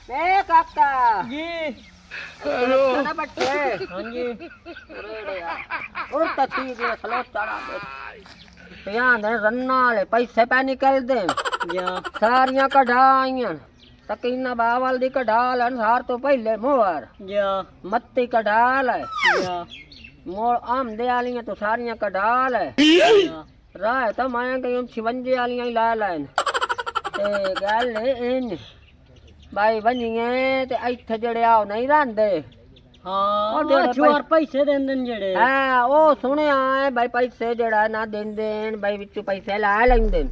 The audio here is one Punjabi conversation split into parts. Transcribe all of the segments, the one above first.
ए काका जी हेलो ना बच्चे हाँ जी अरे यार और तथी जे सलो चढ़ा दे यार ने रन्ना ले पैसे पे निकल दे या सारियां कढ़ाइयां तकीना बावल दी कढ़ाल अंसार तो पहले मोर या मत्ती कढ़ाल है या मोर आम दे वालियां तो सारियां कढ़ाल है या राय तो मैं कहीं छिवंजे वालियां ही ला लैन ते गल इन भाई बनिए ते इत्थे जड़े आओ नहीं रहंदे हाँ और जेड़े छुआर पैसे देंदे ने जेड़े हाँ ओ सुनिया है भाई पैसे जड़ा ना देंदे भाई विच पैसे ला लेंदे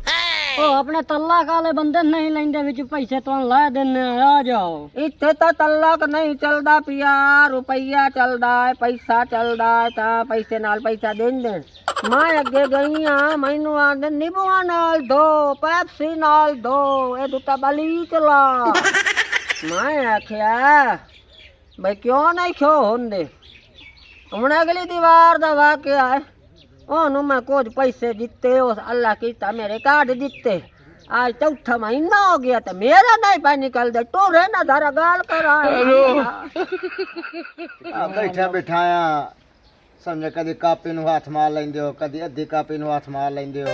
ओ अपने तल्ला काले बंदे नहीं लेंदे विच पैसे तो ला देने आ जाओ इत्थे तो तल्लक नहीं चलदा पिया रुपया चलदा है पैसा चलदा है ता पैसे नाल पैसा देंदे मैं अगे गई हाँ मैनू आंदे नींबूआ नाल दो पेप्सी नाल दो ए दुटा बली चला मैं आख्या भाई क्यों नहीं खो होंदे हुण अगली दीवार दा वाकया है ओनू मैं कुछ पैसे दिते उस अल्लाह कीता मेरे कार्ड दिते आज चौथा महीना हो गया तो मेरा नहीं पा निकल दे तू रहना धारा गाल करा बैठा बिठाया समझे कदी कापी नु हाथ मार लेंदे हो कदी अद्धी कापी नु हाथ मार लेंदे हो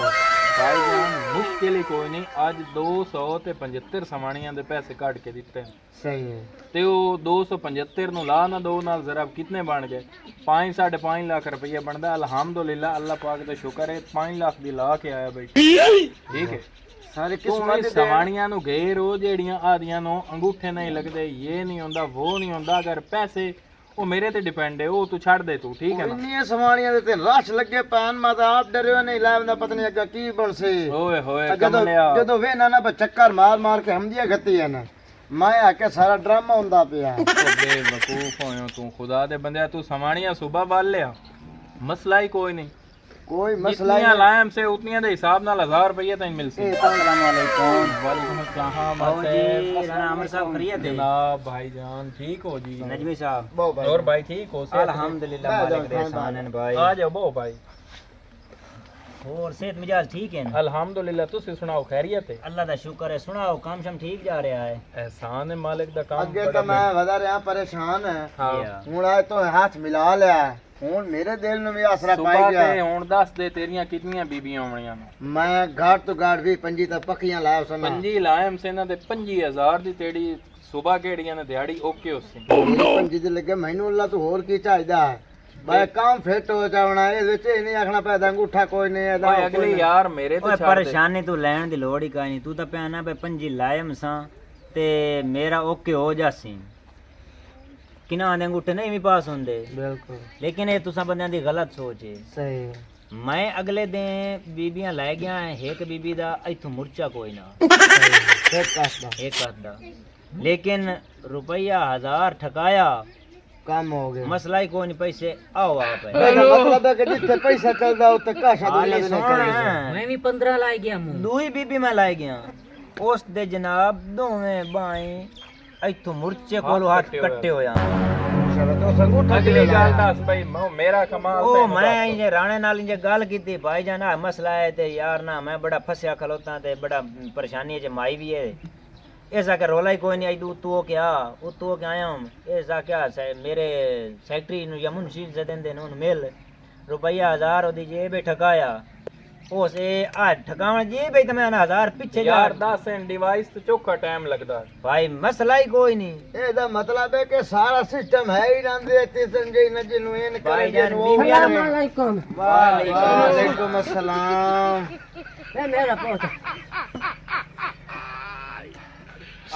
भाईजान मुश्किल ही कोई नहीं आज 275 समाणियां दे पैसे काट के दिते सही है ते वो 275 नु ला ना दो नाल जरा कितने बन गए 5 5.5 लाख रुपया बनदा अल्हम्दुलिल्लाह अल्लाह पाक दा शुक्र है 5 लाख दी ला के आया भाई ठीक है सारे तू किस्मत दे समाणियां नु घेर हो जेड़ियां आदियां नु अंगूठे नहीं लगदे ये नहीं होंदा वो नहीं होंदा अगर पैसे वो मेरे ते डिपेंड है वो तू छड़ दे तू ठीक है ना ਇੰਨੀਆਂ ਸਮਾਣੀਆਂ ਦੇ ਤੇ ਰਸ਼ ਲੱਗੇ ਪੈਨ ਮੈਂ ਤਾਂ ਆਪ ਡਰਿਓ ਨਹੀਂ ਲੈਵਦਾ ਪਤਾ ਨਹੀਂ ਅੱਗਾ ਕੀ ਬਣਸੇ ओए होए ਜਦੋਂ कमलिया ਜਦੋਂ ਵੇਨਾ ਨਾ ਚੱਕਰ ਮਾਰ ਮਾਰ ਕੇ ਹਮਦੀਆਂ ਗੱਤੀ ਆ ਨਾ ਮੈਂ ਆ ਕੇ ਸਾਰਾ ਡਰਾਮਾ ਹੁੰਦਾ ਪਿਆ ओ बेवकूफ होयो तू खुदा दे बंदे तू समाणियां सुबह बाल लिया मसला ही कोई नहीं ਕੋਈ ਮਸਲਾ जितनियां लायम से उतनियां दे हिसाब नाल 1000 रुपया तक मिलसी अस्सलाम वालेकुम वालेकुम अस्सलाम जी राणा अमर साहब खरीद दे जनाब भाईजान ठीक हो जी नजमी साहब बहुत भाई और भाई ठीक हो सेहत अल्हम्दुलिल्लाह मालिक दे एहसान है भाई आ जाओ बो भाई और सेहत मिजाज ठीक है ना अल्हम्दुलिल्लाह तुसी सुनाओ खैरियत है अल्लाह दा शुक्र है सुनाओ काम शम ठीक जा रहा है एहसान है मालिक दा काम ਅੱਗੇ ਤਾਂ ਮੈਂ ਵਦਾ ਰਿਹਾ ਪਰੇਸ਼ਾਨ ਹੈ हाँ ਹੁਣ ਆਏ ਤੋਂ ਹੱਥ ਮਿਲਾ ਲਿਆ ਹੁਣ ਮੇਰੇ ਦਿਲ ਨੂੰ ਵੀ ਆਸਰਾ ਪਾਈ सुबह ਗਿਆ ते हुन दस दे तेरियां कितनियां बीबियां होणियां ਮੈਂ ਘਾਟ ਤੋਂ ਘਾਟ ਵੀ 25 ਤਾਂ ਪੱਕੀਆਂ ਲਾਇਆ ਸੁਣਾ पंजी लायम से ना ते 25000 दी तेरी सुबह केड़ियां ने दिहाड़ी ओके उसी ਪੰਜੀ ਦੇ ਲੱਗੇ ਮੈਨੂੰ ਅੱਲਾ ਤੋਂ ਹੋਰ ਕੀ ਚਾਹੀਦਾ ਹੈ ਬਾਈ ਕੰਮ ਫਿੱਟ ਹੋ ਜਾਣਾ ਇਹ ਵਿੱਚ ਇਹ ਨਹੀਂ ਆਖਣਾ ਪੈਦਾ ਅੰਗੂਠਾ ਕੋਈ ਨਹੀਂ ਇਹਦਾ ओए अगली यार मेरे ते ओए छाड़ दे परेशानी तू लैण दी लोड़ ही काई नहीं तू तां पिया ना पे पंजी लायम सां ते मेरा ओके हो जासी किना दे अंगूठे नहीं भी पास होंदे ਬਿਲਕੁਲ लेकिन ये तुसा बंदियां दी गलत सोच है ਸਹੀ ਹੈ मैं अगले दिन बीबियां लै गया एक बीबी दा इथों मुरचा कोई ना ਫਿਰ ਕਸਦਾ एक हद दा लेकिन रुपया 1000 ठकाया ਕੰਮ ਹੋ ਗਿਆ मसला ही कोई नहीं पैसे आओ आप ਇਹਦਾ ਮਤਲਬ ਹੈ ਕਿ ਜਿੱਥੇ ਪੈਸਾ ਚੱਲਦਾ ਉੱਥੇ ਕਾਸ਼ਾ ਦੁਨੀਆ ਦੇ ਨਹੀਂ ਕਰੀ मैं भी 15 लाई गया दूई बीबी मैं लाई गया उस दे जनाब दोवें बाएं इथों मुरचे कोलो हाथ कट्टे होया तो संगूठा अगली गल दस भाई मेरा कमाल ओ तैनूं मैं दस। इंजे राणे नाल इंजे गल कीती भाई जान आ मसला है ते यार ना मैं बड़ा फसया खलोता ते बड़ा परेशानी है जे माई भी है ऐसा के रोला ही कोई नहीं आई तू क्या वो तू के आया हूं ऐसा क्या मेरे सेक्रेटरी नु या मुंशी से देंदे न मेल रुपया 1000 ओदी जेब ठकाया उस ए आ ठकावन जी भाई ते मैं 1000 पीछे जा यार 10 एंड डिवाइस तो चोखा टाइम लगदा है भाई मसला ही कोई नहीं ਇਹਦਾ ਮਤਲਬ ਹੈ ਕਿ ਸਾਰਾ ਸਿਸਟਮ ਹੈ ਹੀ ਰਹਿੰਦੇ ਤੇ ਸੰਜੇ ਨਜੀ ਨੂੰ ਇਹ भाई ਕਰੇ जान ਨੂੰ बीबियां वालेकुम वालेकुम अस्सलाम ए मेरा पोत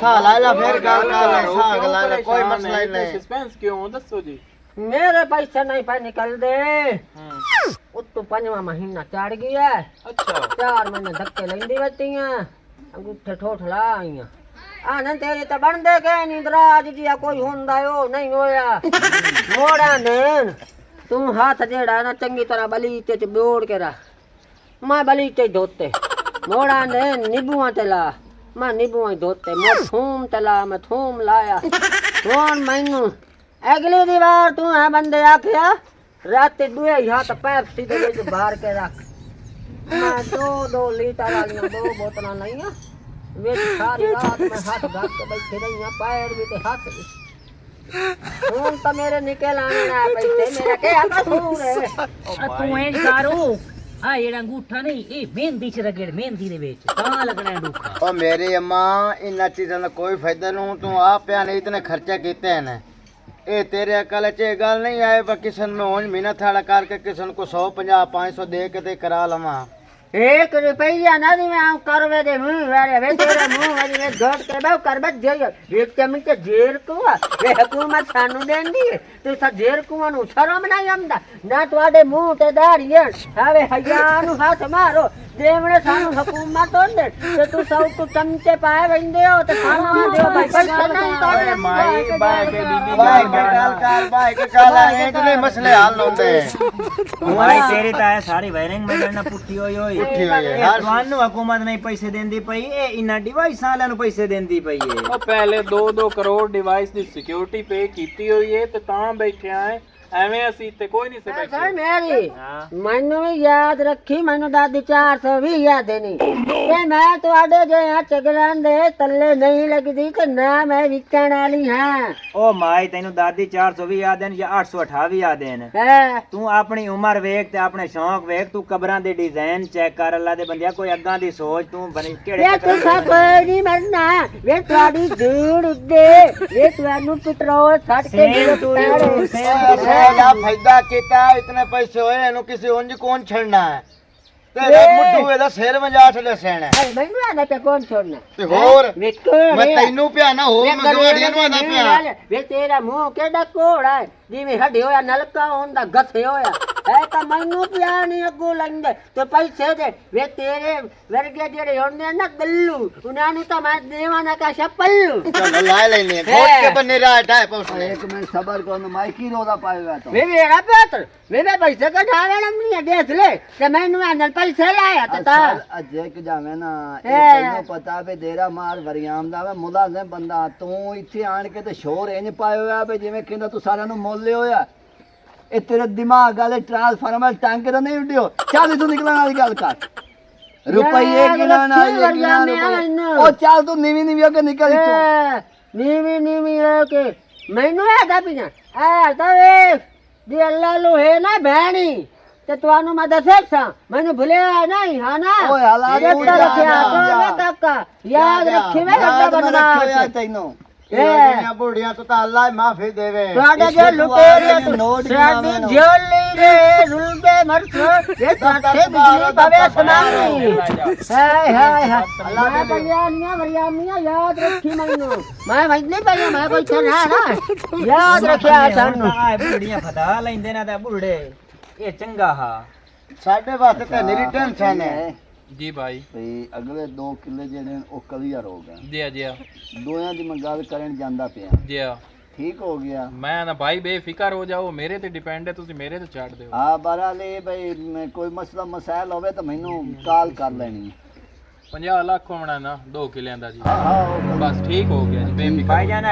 ਸਾਹ ਲਾ ਫਿਰ ਗੱਲ ਕਰ ਲੈ ਸਾਹ ਲਾ ਲੈ ਕੋਈ ਮਸਲਾ ਹੀ नहीं सस्पेंस क्यों दसो जी मेरे पैसे नहीं पे निकल दे उत्तू पंजवा महीना चढ़ गया अच्छा 4 महीने धक्के लेंदी रहती हैं अंगूठे ठोठला आईयां आने तेरे तो बनदे के नहीं दराज जिया कोई हुंदा ओ नहीं होया मोड़ा ने तू हाथ जेड़ा ना चंगी तरह बलीचे च बोड़ के रख मैं बलीचे धोते मोड़ा ने नींबूआ ते ला मैं नींबूआ धोते मैं थूम ते ला मैं थूम लाया हुन मैनू अगली दीवार तू है बंदे आखिया रात दुए हाथ पेप्सी दे विच बाहर के रख मैं 2 लीटर वाली 2 बोतलां लईयां ਵਿੱਚ ਸਾਰੀ ਰਾਤ ਮੈਂ ਹੱਥ ਧਰ ਕੇ ਬੈਠੇ ਰਹੀ ਹਾਂ, ਪੈਰ ਵੀ ਤੇ ਹੱਥ ਵੀ। ਹੁਣ ਤਾਂ ਮੇਰੇ ਨਿਕਲ ਆਣੇ ਨਾ ਪੈਸੇ, ਮੇਰਾ ਕਿਆ ਕਸੂਰ ਹੈ? ਤੂੰ ਇੰਜ ਕਰੂ ਆ ਜਿਹੜਾ ਅੰਗੂਠਾ ਨਹੀਂ ਇਹ ਮਹਿੰਦੀ ਚ ਰਗੜ, ਮਹਿੰਦੀ ਦੇ ਵਿੱਚ ਤਾਂ ਲੱਗਣਾ ਅੰਗੂਠਾ। ਉਹ ਮੇਰੀ ਅੰਮਾ ਇਹਨਾਂ ਚੀਜ਼ਾਂ ਦਾ ਕੋਈ ਫਾਇਦਾ ਨਹੀਂ, ਤੂੰ ਆਪ ਪਿਆ ਨਹੀਂ ਇਤਨੇ ਖਰਚੇ ਕੀਤੇ ਨੇ। ਇਹ ਤੇਰੇ ਅਕਲ 'ਚ ਇਹ ਗੱਲ ਨਹੀਂ ਆਏ ਪਰ ਕਿਸੇ ਨੂੰ ਉਂਝ ਮਹੀਨਾ ਥਾੜਾ ਕਰਕੇ ਕਿਸੇ ਨੂੰ को 150 500 ਦੇ ਕੇ ਤੇ ਕਰਾ ਲਵਾਂ। 1 रुपया ना दी मैं करवे दे मुंह वाले वे तेरे मुंह वाली में घोट के बाव कर बच जाइए एक चमच जेर को वे हुकूमत सानू देंदी तो सा जेर को नु शर्म नहीं आंदा ना ਤੁਹਾਡੇ ਮੂੰਹ ਤੇ ਦਾੜੀਆਂ ਆਵੇ ਹਯਾ ਨੂੰ ਹੱਥ ਮਾਰੋ ਦੇਵਣੇ ਸਾਨੂੰ ਹੁਕੂਮਤ ਹੁੰਦੇ ਤੇ ਤੂੰ ਸਭ ਤੋਂ ਚਮਚੇ ਪਾਏ ਵੰਦੇ ਹੋ ਤੇ ਸਾਨੂੰ ਆ ਦਿਓ ਭਾਈ ਪੈਸਾ ਨਹੀਂ ਓਏ ਮਾਈ ਬਾਈ ਕੇ ਬੀਬੀ ਬਾਈ ਕੇ ਗੱਲ ਕਰ ਬਾਈ ਕੇ ਗੱਲ ਹੈ ਇਤਨੇ ਮਸਲੇ ਹੱਲ ਹੁੰਦੇ। भाई तेरी तो है सारी वायरिंग में ना पुट्ठी होई होई ਪੁੱਠੀ ਹੋਈ ਹੈ ਇਹ ਤੁਹਾਨੂੰ ਹਕੂਮਤ ਨਹੀਂ ਪੈਸੇ ਦਿੰਦੀ ਪਈ, ਇਹ ਇਨਾਂ ਡਿਵਾਈਸ ਵਾਲਿਆਂ ਨੂੰ ਪੈਸੇ ਦਿੰਦੀ ਪਈ ਏ। ਉਹ ਪਹਿਲੇ 2-2 ਕਰੋੜ ਡਿਵਾਈਸ ਦੀ ਸਿਕਿਉਰਿਟੀ ਪੇ ਕੀਤੀ ਹੋਈ ਹੈ ਤੇ ਤਾਂ ਬੈਠਿਆ ਹੈ, ਐਵੇਂ ਅਸੀਂ ਤੇ ਕੋਈ ਨਹੀਂ ਸੇ ਸਰ ਬੈਠੇ। ਮੇਰੀ ਹਾਂ ਮੈਨੂੰ ਵੀ ਯਾਦ ਰੱਖੀ, ਮੈਨੂੰ ਦਾਦੀ 420 ਯਾਦ ਨਹੀਂ ਤੇ ਮੈਂ ਤੁਹਾਡੇ ਜਿਹਾ ਚਗਰਾਂ ਦੇ ਤੱਲੇ ਨਹੀਂ ਲੱਗਦੀ ਤੇ ਨਾ ਮੈਂ ਵਿਕਣ ਵਾਲੀ ਹਾਂ। ਉਹ ਮਾਈ ਤੈਨੂੰ ਦਾਦੀ 420 ਯਾਦ ਹਨ ਜਾਂ 828 ਯਾਦ ਹਨ? ਹੈ ਤੂੰ ਆਪਣੀ ਉਮਰ ਵੇਖ ਤੇ ਆਪਣੇ ਸ਼ੌਂਕ ਵੇਖ, ਤੂੰ ਕਬਰਾਂ ਦੇ ਡਿਜ਼ਾਈਨ ਚੈੱਕ ਕਰ, ਅੱਲਾ ਦੇ ਬੰਦਿਆ ਕੋਈ ਅੱਗਾ ਦੀ ਸੋਚ, ਤੂੰ ਬਣੀ ਕਿਹੜੇ ਵੇ ਚੱਕਰਾਂ ਤੁਸੀਂ ਚ ਕੋਈ ਨਹੀਂ ਮਰਨਾ, ਵੇ ਤੁਹਾਡੀ ਧੂੜ ਉੱਡੇ, ਵੇ ਤੁਹਾਨੂੰ ਪੈਟਰੋਲ ਛੱਡ ਕੇ ਸੇਮ ਟੂ ਯੂ, ਸੇਮ ਜਾ ਫਾਇਦਾ ਕੀਤਾ ਇਤਨੇ ਪੈਸੇ ਹੋਏ ਇਹਨੂੰ ਕਿਸੇ ਉਂਝ ਕੌਣ ਛੱਡਣਾ ਹੈ ਤੇ ਮੁੱਢੂ ਇਹਦਾ ਸਿਰ ਵਜਾ ਛੱਡੇ ਸੈਣਾ ਮੈਨੂੰ ਆਣਾ ਤੇ ਕੌਣ ਛੋੜਨਾ ਤੇ ਹੋਰ ਵੇਖੋ ਮੈਂ ਤੈਨੂੰ ਪਿਆ ਨਾ ਹੋ ਮੈਂ ਗਵਾੜੀਆਂ ਨੂੰ ਆਦਾ ਪਿਆ। ਵੇ ਤੇਰਾ ਮੂੰਹ ਕਿਹੜਾ ਕੋੜਾ ਹੈ ਜਿਵੇਂ ਹੱਡੇ ਹੋਇਆ ਨਲਕਾ ਹੁੰਦਾ ਗੱਥੇ ਹੋਇਆ ਹੈ ਤਾਂ ਮੈਨੂੰ ਪਿਆ ਨਹੀਂ ਅੱਗੋਂ ਲੰਘਦੇ ਤੇ ਪੈਸੇ ਦੇ ਵੇ ਤੇਰੇ ਵਰਗੇ ਜਿਹੜੇ ਹੁੰਦੇ ਨਾ ਗੱਲੂ ਉਹਨਾਂ ਨੂੰ ਤਾਂ ਮੈਂ ਦੇਵਾਂ ਨਾ ਕਾ ਪੱਲੂ ਚਲ ਲੈ ਲੈਨੇ ਖੋਟ ਕੇ ਬੰਨੇ ਰਾਟ ਹੈ ਪਉਸਨੇ ਇੱਕ ਮਿੰਟ ਸਬਰ ਕਰੋ ਮਾਈ ਕੀ ਰੋਦਾ ਪਾਏਗਾ ਵੇ ਮੇਰਾ ਪੁੱਤ ਵੇ ਪੈਸੇ ਕਢਾਵੇ ਨਾ ਨਹੀਂ ਦੇਖ ਲੈ ਤੇ ਮੈਨੂੰ ਆਂਦਲ ਪੈਸੇ ਲਾਇਆ ਤੇ ਤਾਂ ਅਜੇ ਕਿ ਜਾਵੇਂ ਨਾ ਇਹ ਹੈ। ਤੈਨੂੰ ਪਤਾ ਵੇ ਤੇਰਾ ਮਾਰ ਵਰਿਆਮ ਦਾ ਵੇ ਮੁਲਾਜ਼ਮ ਬੰਦਾ ਤੂੰ ਇੱਥੇ ਆਣ ਕੇ ਤੇ ਸ਼ੋਰ ਇੰਜ ਪਾਇਆ ਹੋਇਆ ਵੇ ਜਿਵੇਂ ਕਹਿੰਦਾ ਤੂੰ ਸਾਰਿਆਂ ਨੂੰ ਮੁੱਲ ਹੋਇਆ। ਇਹ ਤੇਰਾ ਦਿਮਾਗ ਵਾਲੇ ਟ੍ਰਾਂਸਫਾਰਮਰ ਟਾਂਕੇ ਤਾਂ ਨਹੀਂ ਉੱਡਿਓ ਚੱਲ ਤੂੰ ਨਿਕਲਣ ਵਾਲੀ ਗੱਲ ਕਰ ਰੁਪਈਏ ਗਿਣਾਣਾ ਉਹ ਚੱਲ ਤੂੰ ਨੀਵੀਂ ਨੀਵੀਂ ਹੋ ਕੇ ਨਿਕਲ ਇੱਥੋਂ ਨੀਵੀਂ ਹੋ ਕੇ ਮੈਨੂੰ ਆਦਾ ਪੀਣਾ ਆ ਤਾਂ ਵੇ ਜੇ ਅੱਲਾ ਲੋਹੇ ਨਾ ਭੈਣੀ ਤੇ ਤੁਹਾਨੂੰ ਮੈਂ ਦੱਸਾਂ ਮੈਨੂੰ ਭੁਲਿਆ ਨਹੀਂ ਹਾਂ ਨਾ ਓਏ ਹਾਲਾ ਇਹ ਤਾਂ ਰੱਖਿਆ ਤੋ ਕਾਕਾ ਯਾਦ ਰੱਖੀ ਮੈਂ ਅੱਡਾ ਬਣਵਾ ਤੈਨੂੰ ਇਹ ਬੁੜੀਆਂ ਤੋਂ ਤਾਂ ਅੱਲਾ ਹੀ ਮਾਫੀ ਦੇਵੇ ਤੁਹਾਡੇ ਜੋ ਲੁਟੇਰੇ ਸਾਡੀ ਜੋਲੀ ਰੇ ਰੁਲਦੇ ਮਰਸ ਇਹ ਤੁਹਾਡੇ ਬਿਜਲੀ ਪਵੇ ਸਮਾਨੀ ਹਾਏ ਹਾਏ ਹਾਏ ਅੱਲਾ ਦੇ ਵਰਿਆਮੀਆਂ ਯਾਦ ਰੱਖੀ ਮੈਨੂੰ ਮੈਂ ਨਹੀਂ ਪਈ ਮੈਂ ਕੋਈ ਛਣਾ ਨਾ ਯਾਦ ਰੱਖਿਆ ਸਾਨੂੰ ਆ ਬੁੜੀਆਂ ਫਦਾ ਲੈਂਦੇ ਨਾ ਤੇ ਬੁੜੇ ਇਹ ਚੰਗਾ ਹਾ ਸਾਡੇ ਵਾਸਤੇ ਤਾਂ ਨਿਰੀ ਟੈਨਸ਼ਨ ਹੈ ਜੀ ਭਾਈ ਭਈ ਅਗਲੇ 2 ਕਿੱਲੇ ਜਿਹੜੇ ਨੇ ਉਹ ਕਲੀਅਰ ਹੋ ਗਏ ਜੀ ਆ ਦੋਆਂ ਦੀ ਮੈਂ ਗੱਲ ਕਰਨ ਜਾਂਦਾ ਪਿਆ ਜੀ ਆ ਠੀਕ ਹੋ ਗਿਆ ਮੈਂ ਨਾ ਭਾਈ ਬੇਫਿਕਰ ਹੋ ਜਾਓ, ਮੇਰੇ ਤੇ ਡਿਪੈਂਡ ਹੈ, ਤੁਸੀਂ ਮੇਰੇ ਤੇ ਛੱਡ ਦਿਓ। ਹਾਂ ਬਰਾਲੇ ਭਈ ਕੋਈ ਮਸਲਾ ਮਸਾਇਲ ਹੋਵੇ ਤਾਂ ਮੈਨੂੰ ਕਾਲ ਕਰ ਲੈਣੀ 50 ਲੱਖ ਹੋਣਾ ਨਾ 2 ਕਿੱਲਿਆਂ ਦਾ ਜੀ। ਹਾਂ ਬਸ ਠੀਕ ਹੋ ਗਿਆ ਜੀ ਬੇਫਿਕਰ। ਭਾਈ ਜਾਨ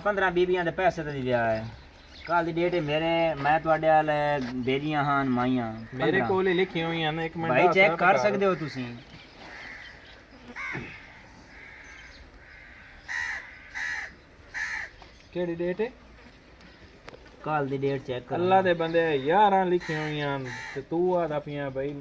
15 ਬੀਬੀਆਂ ਦੇ ਪੈਸੇ ਤਾਂ ਦਿਆ ਹੈ ਕੱਲ ਦੀ ਡੇਟ ਮੇਰੇ ਮੈਂ ਤੁਹਾਡੇ ਨਾਲ ਭੇਜੀਆਂ ਹਨ ਮਾਈਆਂ ਮੇਰੇ ਕੋਲ ਹੀ ਲਿਖੀ ਹੋਈਆਂ ਨੇ, ਇੱਕ ਮਿੰਟ ਭਾਈ ਚੈੱਕ ਕਰ ਸਕਦੇ ਹੋ ਤੁਸੀਂ। ਕਿਹੜੀ ਡੇਟ ਹੈ? ਕੱਲ ਦੀ ਡੇਟ ਚੈੱਕ ਕਰ। ਅੱਲਾ ਦੇ ਬੰਦੇ 11 ਲਿਖੀਆਂ ਹੋਈਆਂ ਤੇ ਤੂੰ ਆਦਾ ਪਿਆ ਭਾਈ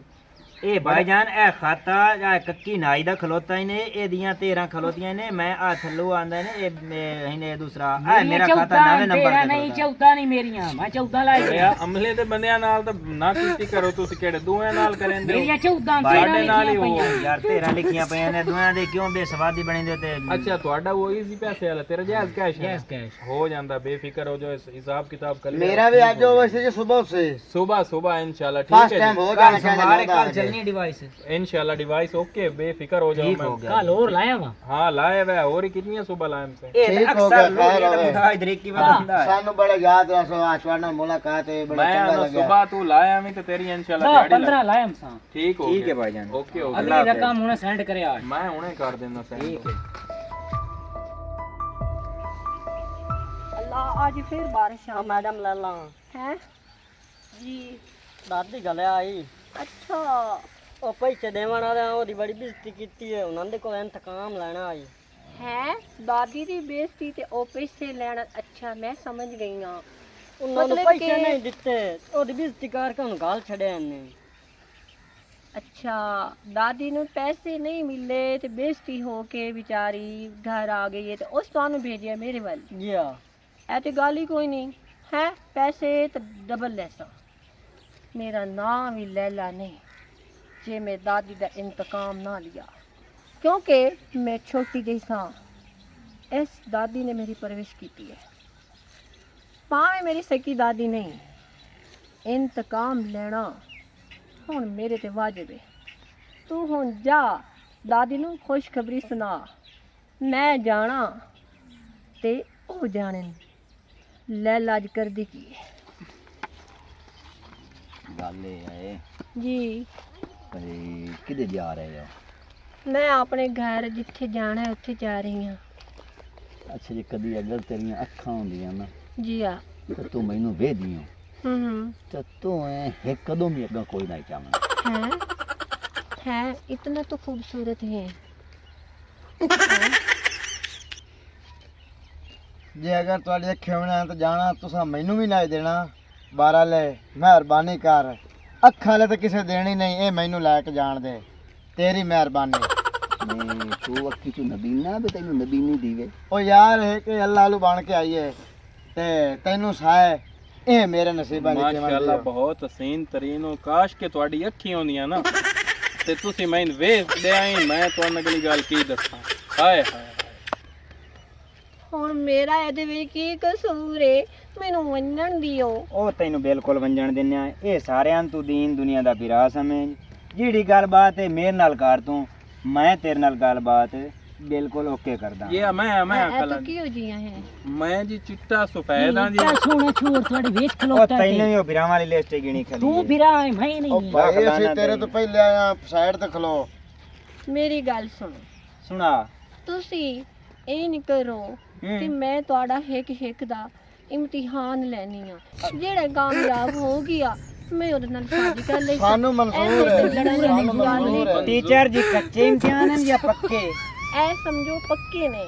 ਇਹ ਭਾਈਜਾਨ ਇਹ ਖਾਤਾ ਜਾਂ ਕੱਕੀ ਨਾਈ ਦਾ ਖਲੋਤਾ ਹੀ ਨੇ, ਇਹਦੀਆਂ 13 ਖਲੋਤੀਆਂ ਨੇ, ਮੈਂ ਆ ਥੱਲੂ ਆਂਦਾ ਨੇ ਇਹ ਇਹਨੇ ਦੂਸਰਾ ਆ ਮੇਰਾ ਖਾਤਾ ਨਵੇਂ ਨੰਬਰ ਤੇ ਨਹੀਂ 14 ਨਹੀਂ ਮੇਰੀਆਂ, ਮੈਂ 14 ਲਾਈ ਯਾ ਅਮਲੇ ਦੇ ਬੰਦਿਆਂ ਨਾਲ ਤਾਂ ਨਾ ਕੀਤੀ ਕਰੋ, ਤੁਸੀਂ ਕਿਹੜੇ ਦੋਆਂ ਨਾਲ ਕਰੇਂਦੇ ਮੇਰੀਆਂ 14 ਸਾਡੇ ਨਾਲ ਹੀ ਹੋ ਯਾਰ 13 ਲਿਖੀਆਂ ਪਈਆਂ ਨੇ, ਦੋਆਂ ਦੇ ਕਿਉਂ ਬੇਸਵਾਦੀ ਬਣਦੇ ਤੇ ਅੱਛਾ ਤੁਹਾਡਾ ਉਹ ਈਜ਼ੀ ਪੈਸੇ ਵਾਲਾ, ਤੇਰਾ ਜਾਇਜ਼ ਕੈਸ਼ ਹੈ? ਕੈਸ਼ ਹੋ ਜਾਂਦਾ, ਬੇਫਿਕਰ ਹੋ ਜਾਓ, हिसाब किताब कर लिया। मेरा भी आज वैसे सुबह से सुबह इंशाल्लाह फर्स्ट ठीक है टाइम जी। हो जाना हमारे कल चाहिए चलनी डिवाइस इंशाल्लाह डिवाइस ओके, बेफिक्र हो जाओ। ठीक हो मैं गया। कल और लाया वहां हाँ लाए हुए और ही कितनी है सुबह लाए हमसे। ये ठीक हो अक्सर गया, खैर लोग हो ये गया। इधर की बात होता है। सानू बड़ा याद रहा सो आचवाना मुलाकात है बड़ा मैं चंगा ना लगा सुबह तू लाया हमें तो तेरी इंशाल्लाह गाड़ी 15 लग- लाया हम सा ठीक हो ठीक है गया भाईजान। ओके हो अगली गया। रकम उन्हें सेंड करे आज। मैं उन्हें कर देना सेंड। ठीक है। अल्लाह आज फिर बारिश आ मैडम लल्ला है जी दादी गले आई अच्छा ਉਹ ਪੈਸੇ ਦੇਵਣ ਵਾਲਿਆਂ ਉਹਦੀ ਬੜੀ ਬੇਇੱਜ਼ਤੀ ਕੀਤੀ ਹੈ, ਉਹਨਾਂ ਦੇ ਕੋਲ ਇੰਤਕਾਮ ਲੈਣਾ ਆਈ ਹੈ ਦਾਦੀ ਦੀ ਬੇਇੱਜ਼ਤੀ ਤੇ ਉਹ ਪੈਸੇ ਲੈਣ। ਅੱਛਾ ਮੈਂ ਸਮਝ ਗਈ ਹਾਂ। ਉਹਨਾਂ ਨੂੰ ਮਤਲਬ ਪੈਸੇ ਕਿ- ਨਹੀਂ ਦਿੱਤੇ, ਉਹਦੀ ਬੇਇੱਜ਼ਤੀ ਕਰਕੇ ਉਹਨੂੰ ਗਾਲ ਛੱਡਿਆ ਇਹਨੇ। ਅੱਛਾ ਦਾਦੀ ਨੂੰ ਪੈਸੇ ਨਹੀਂ ਮਿਲੇ ਤੇ ਬੇਇੱਜ਼ਤੀ ਹੋ ਕੇ ਵਿਚਾਰੀ ਘਰ ਆ ਗਈ ਹੈ ਤੇ ਉਸ ਤੁਹਾਨੂੰ ਭੇਜਿਆ ਮੇਰੇ ਵੱਲ। ਜੀ ਆ ਇਹ ਤੇ ਗੱਲ ਹੀ ਕੋਈ ਨਹੀਂ ਹੈ। ਪੈਸੇ ਤਾਂ ਡਬਲ ਲੈਸਾ। ਮੇਰਾ ਨਾਂ ਵੀ ਲੈਲਾ ਨਹੀਂ ਜੇ ਮੈਂ ਦਾਦੀ ਦਾ ਇੰਤਕਾਮ ਨਾ ਲਿਆ, ਕਿਉਂਕਿ ਮੈਂ ਛੋਟੀ ਜਿਹੀ ਸਾਂ। ਇਸ ਦਾਦੀ ਨੇ ਮੇਰੀ ਪਰਵਰਿਸ਼ ਕੀਤੀ ਹੈ, ਭਾਵੇਂ ਮੇਰੀ ਸਕੀ ਦਾਦੀ ਨਹੀਂ। ਇੰਤਕਾਮ ਲੈਣਾ ਹੁਣ ਮੇਰੇ ਤੇ ਵਾਜਿਬ ਹੈ। ਤੂੰ ਹੁਣ ਜਾ ਦਾਦੀ ਨੂੰ ਖੁਸ਼ਖਬਰੀ ਸੁਣਾ। ਮੈਂ ਜਾਣਾ ਤੇ ਉਹ ਜਾਣਨ ਲੈਲਾ ਅੱਜ ਕਰਦੀ ਕੀ ਹੈ। ਗੱਲ ਇਹ ਹੈ ਜੀ ਭਈ ਕਿੱਥੇ ਜਾ ਰਹੇ ਹੋ? ਮੈਂ ਆਪਣੇ ਘਰ ਜਿੱਥੇ ਜਾਣਾ ਹੈ ਉੱਥੇ ਜਾ ਰਹੀ ਹਾਂ। ਅੱਛਾ ਜੇ ਕਦੀ ਅਗਰ ਤੇਰੀਆਂ ਅੱਖਾਂ ਹੁੰਦੀਆਂ ਨਾ ਜੀ ਆ। ਤੇ ਤੂੰ ਮੈਨੂੰ ਵੇਖਦੀ ਹੋ ਹੂੰ ਤੇ ਤੂੰ ਇਹ ਕਦਮ ਵੀ ਅੱਗਾ ਕੋਈ ਨਹੀਂ ਚਾਹਣਾ। है इतना तो खूबसूरत है। ਜੇ ਅਗਰ ਤੁਹਾਡੀ ਅੱਖੇ ਹੋਣਾ ਤਾਂ ਜਾਣਾ ਤੁਸੀਂ ਮੈਨੂੰ ਵੀ ਨਾ ਦੇਣਾ। 12 ਲੈ ਮਿਹਰਬਾਨੀ ਕਰ। ਅੱਖਾਂ ਲੈ ਤਾਂ ਕਿਸੇ ਦੇਣੀ ਨਹੀਂ, ਇਹ ਮੈਨੂੰ ਲੈ ਕੇ ਜਾਣ ਦੇ, ਤੇਰੀ ਮਿਹਰਬਾਨੀ। ਨਹੀਂ ਤੂੰ ਅੱਖੀ ਚੋਂ ਨਬੀਨਾ ਵੀ ਤੈਨੂੰ ਨਬੀ ਨਹੀਂ ਦੀਵੇ। ਉਹ ਯਾਰ ਇਹ ਕਿ ਅੱਲਾ ਨੂੰ ਬਣ ਕੇ ਆਈਏ ਤੇ ਤੈਨੂੰ ਸਾਏ ਇਹ ਮੇਰੇ ਨਸੀਬਾਂ ਲਿਖੇ ਮਾਸ਼ਾਅੱਲਾ ਬਹੁਤ ਹਸੀਨ ਤਰੀਨ ਹੋ। ਕਾਸ਼ ਕਿ ਤੁਹਾਡੀ ਅੱਖੀਆਂ ਹੁੰਦੀਆਂ ਨਾ ਤੇ ਤੁਸੀਂ ਮੈਨੂੰ ਵੇਖ ਦਿਆਂ। ਮੈਂ ਤੁਹਾਨੂੰ ਅਗਲੀ ਗੱਲ ਕੀ ਦੱਸਾਂ। ਹਾਏ ਹਾਏ ਹੁਣ ਮੇਰਾ ਇਹਦੇ ਵਿੱਚ ਕੀ ਕਸੂਰ ਹੈ? ਮੈਨੂੰ ਮੰਨਣ ਦਿਓ। ਉਹ ਤੈਨੂੰ ਬਿਲਕੁਲ ਵੰਜਣ ਦਿੰਨੇ ਆ। ਇਹ ਸਾਰਿਆਂ ਤੂੰ ਦੀਨ ਦੁਨੀਆ ਦਾ ਪਿਰਾ ਸਮਝ। ਜਿਹੜੀ ਗੱਲਬਾਤ ਹੈ ਮੇਰੇ ਨਾਲ ਕਰ ਤੂੰ, ਮੈਂ ਤੇਰੇ ਨਾਲ ਗੱਲਬਾਤ ਬਿਲਕੁਲ ਓਕੇ ਕਰਦਾ। ਇਹ ਮੈਂ ਇਹ ਅਕਲ ਤਾਂ ਕੀ ਹੋ ਜੀਆਂ ਹੈ? ਮੈਂ ਜੀ ਚਿੱਟਾ ਸਫੈਦ ਆ ਜੀ। ਸੋਹਣਾ ਛੋੜ ਤੁਹਾਡੇ ਵੇਚ ਉਹ ਖਲੋਤਾ ਤੈਨੂੰ ਵੀ ਉਹ ਪਿਰਾਵਾਂ ਵਾਲੀ ਲਿਸਟ ਗਿਣੀ ਖਲੀ ਤੂੰ ਫਿਰਾ ਮੈਂ ਉਹ ਨਹੀਂ। ਭਾਈ ਅਸੀਂ ਤੇਰੇ ਤੋਂ ਪਹਿਲੇ ਆਇਆ, ਸਾਈਡ ਤੇ ਖਲੋ। ਮੇਰੀ ਗੱਲ ਸੁਣੋ, ਸੁਣਾ। ਤੁਸੀਂ ਇਹ ਨਹੀਂ ਕਰੋ ਕਿ ਮੈਂ ਤੁਹਾਡਾ ਹਿੱਕ ਦਾ ਇਮਤਿਹਾਨ ਲੈਣੀ ਆ। ਜਿਹੜਾ ਕਾਮਯਾਬ ਹੋ ਗਿਆ ਮੈਂ ਉਹਦੇ ਨਾਲ ਸ਼ਾਦੀ ਕਰ ਲਈ। ਸਾਨੂੰ ਮਨਜ਼ੂਰ ਹੈ, ਸਾਨੂੰ ਮਨਜ਼ੂਰ ਹੈ। ਟੀਚਰ ਜੀ ਕੱਚੇ ਇਮਤਿਹਾਨ ਹਨ ਜਾਂ ਪੱਕੇ? ਐ ਸਮਝੋ ਪੱਕੇ ਨੇ।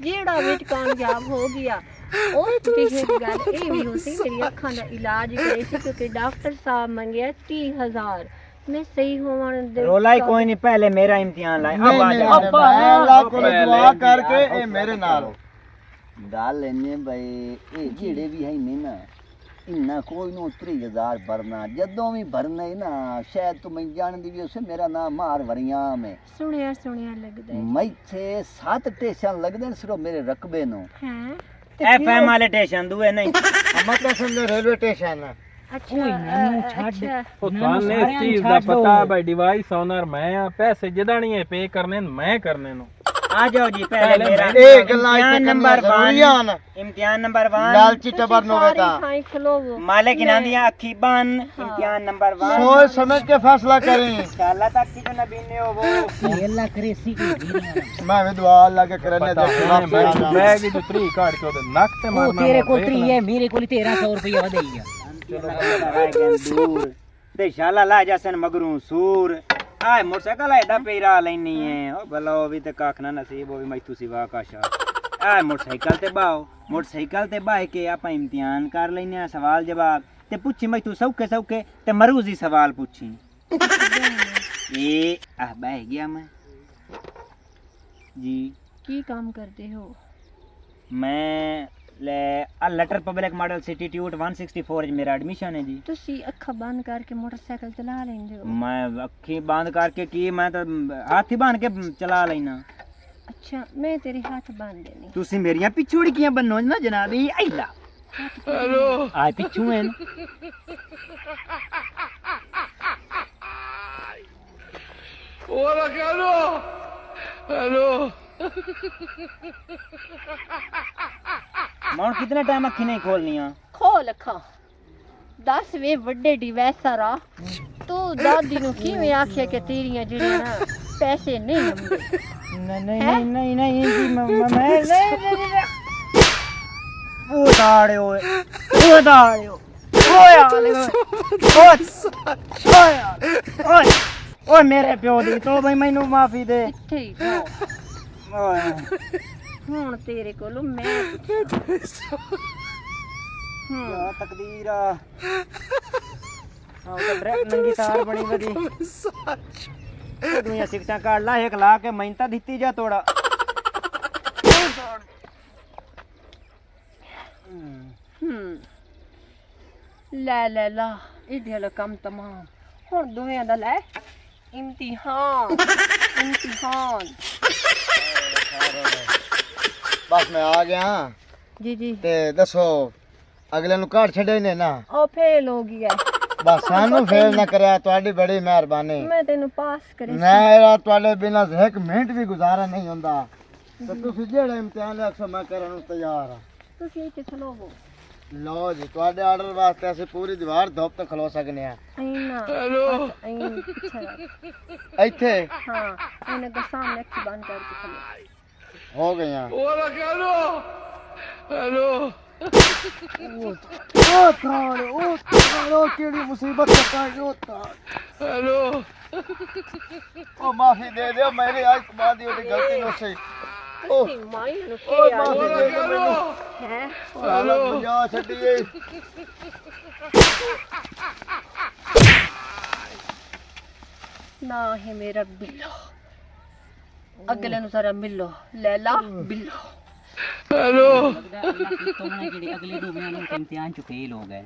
ਜਿਹੜਾ ਵਿੱਚ ਕਾਮਯਾਬ ਹੋ ਗਿਆ ਉਸ ਦੀ ਇੱਕ ਗੱਲ ਇਹ ਵੀ ਹੋਤੀ ਮੇਰੀ ਅੱਖਾਂ ਦਾ ਇਲਾਜ ਕਰੇ ਸੀ, ਕਿਉਂਕਿ ਡਾਕਟਰ ਸਾਹਿਬ ਮੰਗਿਆ 30,000। ਮੈਂ ਸਹੀ ਹੋਣ ਦੇ ਰੋਲਾ ਹੀ ਕੋਈ ਨਹੀਂ, ਪਹਿਲੇ ਮੇਰਾ ਇਮਤਿਹਾਨ ਲਾਏ। ਨਹੀਂ, अब आ ਨਹੀਂ, जा। ਮੈਂ ਅੱਲਾ ਕੋਲ ਦੁਆ ਕਰਕੇ ਇਹ ਮੇਰੇ ਨਾਲ। ਗੱਲ ਇਹਨੇ ਬਈ ਇਹ ਜਿਹੜੇ ਵੀ ਹੈ ਨੇ ਨਾ ਇੰਨਾ ਕੋਈ ਨੂੰ 30,000 ਭਰਨਾ ਜਦੋਂ ਵੀ ਭਰਨਾ ਹੈ ਨਾ। ਸ਼ਾਇਦ ਤੂੰ ਮੈਂ ਜਾਣਦੀ ਵੀ ਉਸੇ ਮੇਰਾ ਨਾਮ ਮਾਰ ਵਰਿਆਮ ਹੈ। ਸੁਣਿਆ ਲੱਗਦਾ ਹੈ। ਮੈਥੇ 7 ਟੇਸ਼ਨ ਲੱਗਦੇ ਨੇ ਸਿਰਫ ਮੇਰੇ ਰਕਬੇ ਨੂੰ। ਹੈ FM ਵਾਲੇ ਸਟੇਸ਼ਨ ਦੂਏ ਨਹੀਂ। ਮਤਲਬ ਸਮਝੋ ਰੇਲਵੇ ਸਟੇਸ਼ਨ। ਅੱਛਾ ਛੱਡ। ਉਹ ਤੁਹਾਨੂੰ ਇਸ ਚੀਜ਼ ਦਾ ਪਤਾ ਹੈ ਭਾਈ ਡਿਵਾਈਸ ਓਨਰ ਮੈਂ ਆ। ਪੈਸੇ ਜਦਾਣੀ ਹੈ ਪੇ ਕਰਨੇ ਨੇ ਮੈਂ ਕਰਨੇ ਨੂੰ। आ जाओ जी पहले मेरा ਇਹ ਗੱਲਾਂ ਇੱਥੇ इम्तिहान ਨੰਬਰ नंबर 1 1 इम्तिहान नंबर 1 ਲਾਲਚੀ ਟੱਬਰ ਨੂੰ ਵੇਤਾ ਖਾਈ ਖਲੋਵੋ। मालिक इनादियां अखी बन इम्तिहान नंबर 1 ਸੋਚ ਸਮਝ ਕੇ ਫੈਸਲਾ ਕਰੀ। इंशाल्लाह तक की तो नबी ने वो ਅੱਲਾ ਕਰੇ ਸੀ ਕੋਈ ਮੈਂ ਵੀ ਦੁਆ ਅੱਲਾ ਕੇ ਕਰਨੇ ਪਤਾ ਦੇ ਹੈ ਮੈਂ ਬੈਗ ਹੀ ਤੋਂ 3 ਕਾਟ ਕੇ ਉਹਦੇ ਨੱਕ ਤੇ ਉਹ ਮਾਰਨਾ। ਤੇਰੇ ਕੋਲ 3 ਹੈ ਮੇਰੇ ਕੋਲ 1300 ਰੁਪਏ ਵਧਈ ਆ। दूर ते इंशाल्लाह ला जासन मगरू सूर आए मोटरसाइकिल एदा पेरा लेनी है ओ भला ओ भी ते काख ना नसीब हो भी मैं तू सिवा काशा आए मोटरसाइकिल ते बाओ मोटरसाइकिल ते बाए के आपा इम्तिहान कर लेने आ। सवाल जवाब ते पूछी मैं तू सौके सौके ते मरूजी सवाल पूछी ए आ बह गया मैं जी। ਕੀ ਕੰਮ ਕਰਦੇ ਹੋ? मैं ले लेटर पब्लिक मॉडल इंस्टीट्यूट 164 मेरा एडमिशन है जी। ਤੁਸੀਂ ਅੱਖਾਂ ਬੰਦ ਕਰਕੇ ਮੋਟਰਸਾਈਕਲ ਚਲਾ ਲੈਂਦੇ ਹੋ? मैं अखी बांध करके की मैं तो हाथ ही बांध के चला लेना। ਅੱਛਾ ਮੈਂ ਤੇਰੇ ਹੱਥ ਬੰਨ ਦੇਣੀ। तुसी मेरियां पिछोड़कियां बनो ना जनाबी आइला हेलो आ पिछू हैं ओला हेलो हेलो मौन कितने टाइम अखी नहीं खोलनियां? ਖੋਲ ਅੱਖਾਂ। 10 ਵੇ ਵੱਡੇ ਡਿਵੈਸਰ ਆ ਤੂੰ ਦਾਦੀ ਨੂੰ ਕਿਵੇਂ ਆਖਿਆ ਕਿ ਤੇਰੀਆਂ ਜਿਹੜੀਆਂ ਨਾ ਪੈਸੇ ਨਹੀਂ ਆਉਂਦੇ? नहीं नहीं जी मैं नहीं वो दाड़े ओ यार ओ यार ਓਏ ਮੇਰੇ ਪਿਓ ਦੀ ਤੂੰ ਬਈ ਮੈਨੂੰ ਮਾਫੀ ਦੇ। ਇੱਥੇ ਹੀ ਜਾਓ। ਓਏ ਹੁਣ ਤੇਰੇ ਕੋਲੋਂ ਮੈਂ ਪੁੱਛਾਂ। ਯਾ ਤਕਦੀਰ ਆ। ਆਹ ਤਾਂ ਡਰੈਕ ਨੰਗੀ ਤਾਰ ਬਣੀ ਵਧੀ। ਉਹ ਦੁਨੀਆ ਸਿਕਟਾਂ ਕਾੜ ਲਾ ਇੱਕ ਲਾ ਕੇ ਮੈਂ ਤਾਂ ਦਿੱਤੀ ਜਾ ਤੋੜਾ। ਲੈ ਲੈ ਲਾ ਇਹਦੇ ਵਾਲਾ ਕੰਮ ਤਮਾਮ। ਹੁਣ ਦੋਵੇਂ ਦਾ ਲੈ ਇਮਤਿਹਾਨ। ਇਮਤਿਹਾਨ। ਬਸ ਮੈਂ ਆ ਗਿਆ ਜੀ ਜੀ ਤੇ ਦੱਸੋ ਅਗਲੇ ਨੂੰ ਘਰ ਛੱਡੇ ਨੇ ਨਾ। ਉਹ ਫੇਲ ਹੋ ਗਿਆ। ਬਸ ਸਾਨੂੰ ਫੇਲ ਨਾ ਕਰਿਆ ਤੁਹਾਡੀ ਬੜੀ ਮਿਹਰਬਾਨੀ। ਮੈਂ ਤੈਨੂੰ ਪਾਸ ਕਰੀ। ਮੇਰਾ ਤੁਹਾਡੇ ਬਿਨਾਂ ਇੱਕ ਮਿੰਟ ਵੀ ਗੁਜ਼ਾਰਾ ਨਹੀਂ ਹੁੰਦਾ ਤੇ ਤੁਸੀਂ ਜਿਹੜਾ ਇਮਤਿਹਾਨ ਲਿਖੋ ਮੈਂ ਕਰਨ ਨੂੰ ਤਿਆਰ ਆ। ਤੁਸੀਂ ਇੱਥੇ ਖਲੋਵੋ। ਲਓ ਜੀ ਤੁਹਾਡੇ ਆਰਡਰ ਵਾਸਤੇ ਅਸੀਂ ਪੂਰੀ ਦੀਵਾਰ ਧੁੱਪ ਤੇ ਖਲੋ ਸਕਨੇ ਆ। ਹੈਲੋ ਇੱਥੇ ਹਾਂ ਇਹਨਾਂ ਦੇ ਸਾਹਮਣੇ ਅੱਖੀ ਬੰਦ ਕਰਕੇ ਖਲੋ। ਹੋ ਗਈਆਂ। ਉਹ ਕਿਹੜੀ ਮੁਸੀਬਤ ਪਾ ਗਈ। ਹੈਲੋ ਉਹ ਮਾਫੀ ਦੇ ਦਿਓ ਮੇਰੇ ਅੱਜ ਬਾਅਦ ਦੀ ਉਹਦੀ ਗਲਤੀ ਨੂੰ ਸਹੀ। ਅਸੀਂ ਮਾਈ ਨੂੰ ਉਹ ਕਿਹਾ ਮਾਫੀ ਦੇ ਦਿਓ ਮੈਨੂੰ। ਹੈ ਹੈਲੋ ਬਜਾ ਛੱਡੀਏ। ਨਾ ਹੈ ਮੇਰਾ ਬਿੱਲੋ। ਅਗਲੇ ਨੂੰ ਜ਼ਰਾ ਮਿਲੋ ਲੈਲਾ ਬਿੱਲੋ। तुमने जेडे अगले 2 महीने के इम्तिहान च फेल हो गए।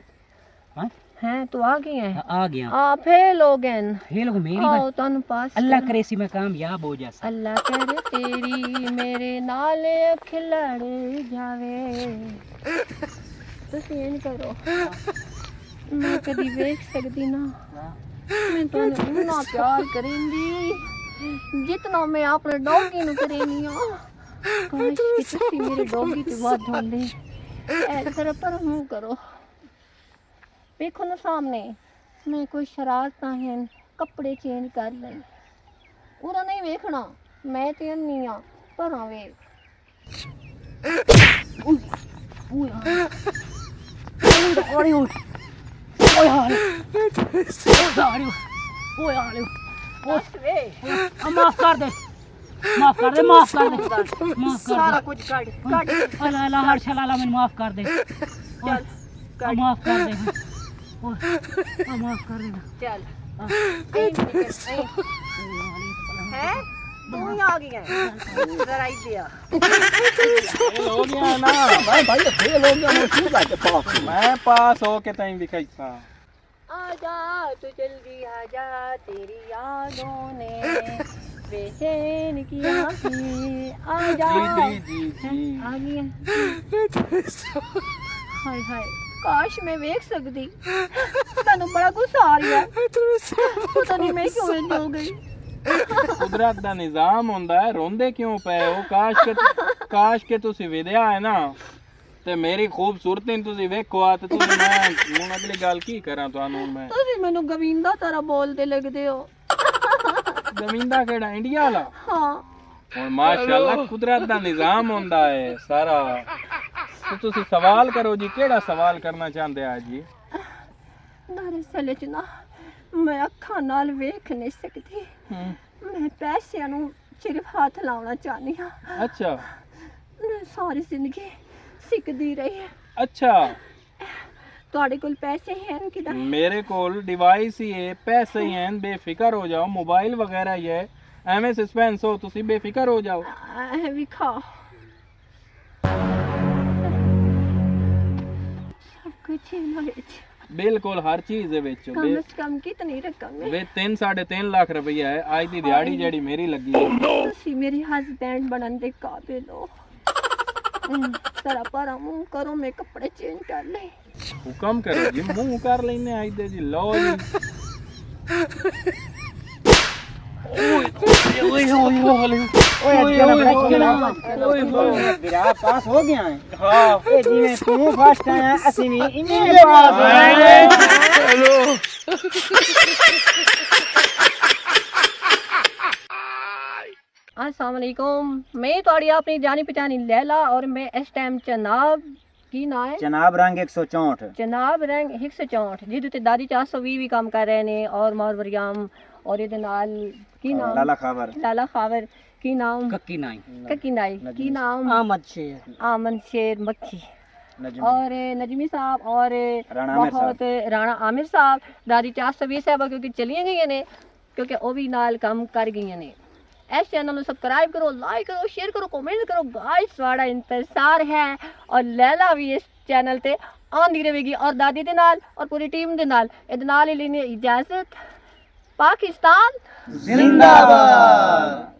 हाँ हैं तो आ गए हैं। आ गया आ फेल हो गए। फेल हो मेरी आओ बात। तन पास अल्लाह करे सी मैं कामयाब हो जा। अल्लाह करे तेरी मेरे नाल खिलड़ जावे। तुसी इंज करो मैं कदी वेख सकदी ना मैं तो ना प्यार करेंदी जितना मैं अपने डॉगी नु करेनी आ। काश कि तुसी मेरे डॉगी ते वाद होंदे। ऐ जरा पर मुंह करो देखो ना सामने मैं कोई शरारतां हैं कपड़े चेंज कर ले पूरा नहीं वेखना मैं ते नहीं आ पर वे माफ कर दे माफ कर दे माफ कर दे माफ कर सारा कुछ काट काट अल्लाह अल्लाह हर शलाला मैंने माफ कर दे चल माफ कर दे माफ कर दे चल है तू ही आ गई है जरा इधर हो गया ना भाई भाई फेल हो गया मैं क्यों जाके पास। मैं पास हो के तई दिखाई सा। आजा तू जल्दी आजा तेरी यादों ने बेचैन किया है। आजा जी जी जी आ गई है। हाय हाय काश मैं वेख सकती तनु बड़ा गुस्सा आ रहा है पता नहीं मैं क्यों इंज हो गई। कुदरत दा निजाम हुंदा है रोंदे क्यों पे हो। काश के तुसी विद्या है ना ते मेरी खूबसूरती तुसी वेखो आ ते तुसी मैं हुन अगली गल की करा तुहानू मैं। ਤੁਸੀਂ ਮੈਨੂੰ ਗਵਿੰਦਾ ਤਰ੍ਹਾਂ ਬੋਲਦੇ ਲੱਗਦੇ ਹੋ। ਜ਼ਮੀਨ केड़ा इंडिया वाला हाँ हुन माशाअल्लाह कुदरत दा निजाम हुंदा है सारा। तो तुसी सवाल करो जी केड़ा सवाल करना चाहते आ जी। दरअसल च ना मैं अखां नाल वेख नहीं सकती मैं पैसिਆਂ ਨੂੰ सिर्फ हथ लाना चाहनी हाँ। अच्छा मैं सारी जिंदगी सिखदी रही। अच्छा ਤੁਹਾਡੇ ਕੋਲ ਪੈਸੇ हैं किदा मेरे कोल डिवाइस ही है पैसे ही हैं बेफिक्र हो जाओ मोबाइल वगैरह ही है एवं सस्पेंस हो तुसी बेफिक्र हो जाओ। विखा सब कुछ है ना विच बिल्कुल हर चीज है विच कम से कम कितनी रकम है। वे 3-3.5 लाख रुपया है आज दी दिहाड़ी जेड़ी मेरी लगी है। ਤੁਸੀਂ मेरी हस्बैंड बनन दे काबिल हो। जरा पर मुंह करो मैं कपड़े चेंज कर ले। हुक्म करो जी मुंह कर लेने आई दे जी लो जी। विराट पास हो गया है। हाँ ए जिवें तू फर्स्ट आया ਅਸੀਂ ਵੀ ਇੰਨੇ ਪਾਸ ਹੋ हेलो अस्सलाम वालेकुम मैं ਤੁਹਾਡੀ ਆਪਣੀ ਜਾनी पहचानी लैला और मैं इस टाइम जनाब की ना है जनाब रंग 164 जनाब रंग 164 ਜਿਹਦੇ ਤੇ ਦਾਦੀ 420 ਵੀ ਕੰਮ ਕਰ ਰਹੇ ਨੇ ਔਰ ਮੌਰ ਵਰਿਆਮ ਔਰ ਇਹਦੇ ਨਾਲ ਕੀ ਨਾਮ ਲਾਲਾ ਖਾਵਰ ਲਾਲਾ ਖਾਵਰ ਕੀ ਨਾਮ ਕੱਕੀ ਨਾਈ ਕੱਕੀ ਨਾਈ ਕੀ ਨਾਮ ਆਮਦ ਸ਼ੇਰ आमन शेर मक्खी ਨਜਮ और नजमी साहब और राणा आमिर बहुत राणा आमिर साहब दादी 420 साहब क्योंकि चलिए गई ने क्योंकि वो भी नाल काम कर गई ने इस चैनल को सब्सक्राइब करो लाइक करो शेयर करो कमेंट करो गाइस वाड़ा इंतजार है और लैला भी इस चैनल ते आंदी रहेगी और दादी दे नाल और पूरी टीम दे नाल इहदे नाल ही लेने इजाजत पाकिस्तान जिंदाबाद।